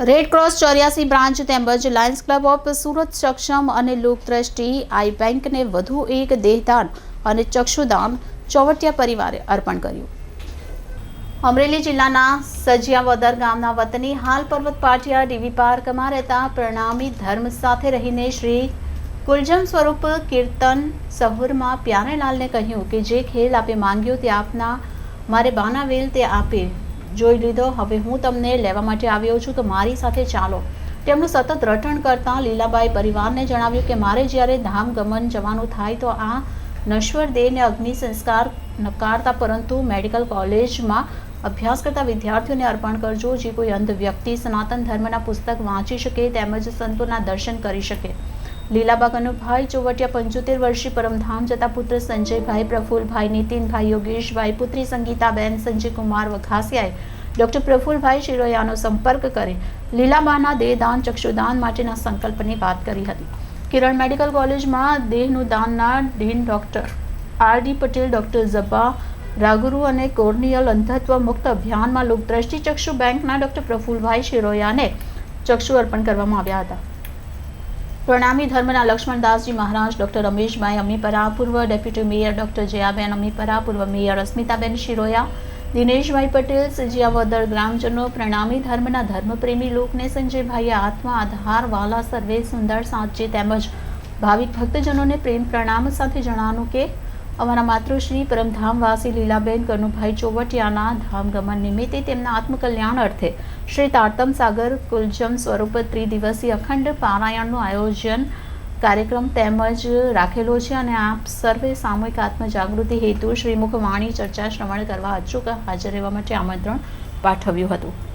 Red cross 84 branch તેમજ Lions club of Surat સક્ષમ અને લોકદ્રષ્ટિ આઈ બેંકને વધુ એક દેહદાન અને ચક્ષુદાન ચોવટિયા પરિવારે અર્પણ કર્યું। અમરેલી જિલ્લાના સજિયાવદર ગામના વતની હાલ પર્વત પાટિયા ડીવી પાર્કમાં રહેતા પ્રણામી ધર્મ સાથે રહીને શ્રી કુલજમ સ્વરૂપ કીર્તન સહુરમાં પ્યારેલાલને કહ્યું કે જે ખેલ આપે માંગ્યો તે આપના મારે બાનાવેલ તે આપે જોઈ લીધો, હવે હું તમને લેવા માટે આવ્યો છું તો મારી સાથે ચાલો। તેમનું સતત રટણ કરતા લીલાબાઈ પરિવારને જણાવ્યું કે મારે જ્યારે ધામ ગમન જવાનું થાય તો આ નશ્વર દેહને અગ્નિ સંસ્કાર નકારતા પરંતુ મેડિકલ કોલેજમાં અભ્યાસ કરતા વિદ્યાર્થીઓને અર્પણ કરજો, જે કોઈ અંધ વ્યક્તિ સનાતન ધર્મના પુસ્તક વાંચી શકે તેમજ સંતોના દર્શન કરી શકે। લીલાબા કનુભાઈ ચોવટિયા 75 વર્ષીય પરમધામ જતા પુત્ર સંજયભાઈ, પ્રફુલભાઈ, નીતિનભાઈ, યોગેશભાઈ, પુત્રી સંગીતાબેન, સંજયકુમાર વઘાસિયાએ ડૉક્ટર પ્રફુલભાઈ શિરોયાનો સંપર્ક કરી લીલાબાના દેહદાન ચક્ષુદાન માટેના સંકલ્પની વાત કરી હતી। કિરણ મેડિકલ કોલેજમાં દેહનું દાનના ડીન ડૉક્ટર આર.ડી. પટેલ, ડૉક્ટર ઝબ્બા રાગુરુ અને કોર્નિયલ અંધત્વ મુક્ત અભિયાનમાં લોકદ્રષ્ટિ ચક્ષુ બેંકના ડૉક્ટર પ્રફુલભાઈ શિરોયાને ચક્ષુ અર્પણ કરવામાં આવ્યા હતા। પ્રણામી ધર્મના લક્ષ્મણદાસજી મહારાજ, ડૉક્ટર રમેશભાઈ અમીપરા, પૂર્વ deputy mayor doctor Jayaben Amipara, પૂર્વ મેયર અસ્મિતાબેન શિરોયા, દિનેશભાઈ પટેલ, સજિયાવદર ગ્રામજનો, પ્રણામી ધર્મના ધર્મપ્રેમી લોકને સંજયભાઈએ આત્મા આધાર વાલા સર્વે સુંદર સાચી તેમજ ભાવિક ભક્તજનોને પ્રેમ પ્રણામ સાથે જણાવ્યું કે અમારા માતૃશ્રી પરમધામવાસી લીલાબેન કનુભાઈ ચોવટિયાના ધામગમન નિમિત્તે તેમના આત્મકલ્યાણ અર્થે શ્રી તારતમ સાગર કુલજમ સ્વરૂપ ત્રિદિવસીય અખંડ પારાયણનું આયોજન કાર્યક્રમ તેમજ રાખેલો છે અને આપ સર્વે સામૂહિક આત્મજાગૃતિ હેતુ શ્રીમુખ વાણી ચર્ચા શ્રવણ કરવા અચૂક હાજર રહેવા માટે આમંત્રણ પાઠવ્યું હતું।